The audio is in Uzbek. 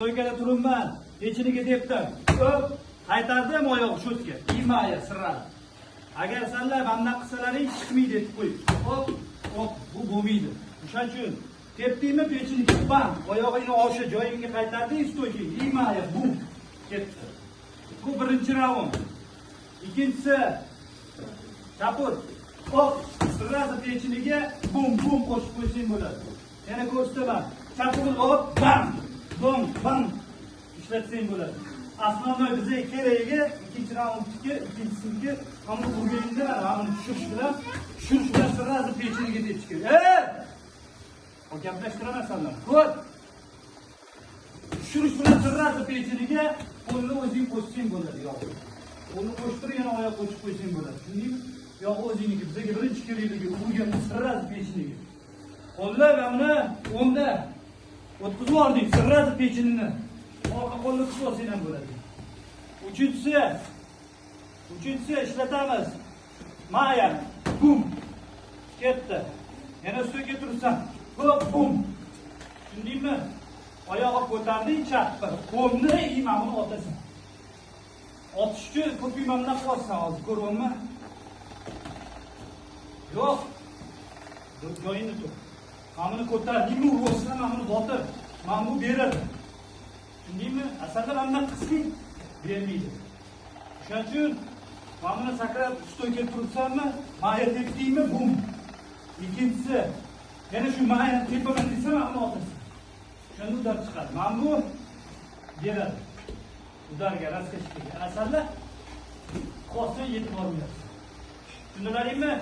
To'ykada turibman, pechiniga debdim. Ko'p qaytardim oyoq sho'tga. Iymaya sirradi. Agar senlar bunday qilsalaring chiqmaydi deb qo'y. Hop, bu bo'lmaydi. O'shaning uchun tepdingmi pechiniga bam, oyog'ingni o'sha joyingga qaytarding, stoyga iymaya bum ketdi. Bu birinchi raund. Ikkinchisi chapur. Hop, sirradi pechiniga bum qo'shib qo'ysang bo'ladi. Yana ko'rsataman. Chapur hop, bam. Bam ishlatsang bo'ladi. Asosiy bizga keragiga ikkinchi raundga, ikkinchisiga hamma urganda hamma tushirish bilan sirrasi pechiniga tepish kerak. O gaplashtiramansanlar. Ko'r. Tushirish bilan sirrasi pechiniga qo'lni o'zing qo'shsang bo'ladi, yo'q. Qo'lni qo'shtirib yana oyoq qo'shib qo'ysang bo'ladi. Tushundingmi? Yo'q o'zingniki bizga birinchi keragiga urgan sirrasi pechiniga. Qo'llar mana o'nda o'tkazib yubording, sirrasi pechinini. Orqa qo'lni qisib olsang ham bo'ladi. Uchinchisi ishlatamiz. Maya, bum. Ketdi. Yana ustiga tursan. Hop, bum. Tushundingmi? Oyog'i ko'tarding, chappi. Qo'lni imamini otasan. Otish uchun ko'p imamdan qolsan hozir, ko'ryapman. Yo'q. Joyingda tur. Mamuni ko'tardingmi, ursa mamuni botir. Mamu beradi. Tushundingmi? Asallar bundan qisqing bermaydi. Shuning uchun mamuni sakrab stoyga turibsanmi? Maya tepdingmi? Bum. Ikkinchisi yana shu maya tepaman desam, mamuni otasan. Shunda udar chiqadi. Mamu beradi. Udarga raskashga. Asallar qolsa yetib bormayapti. Tushundilaringmi?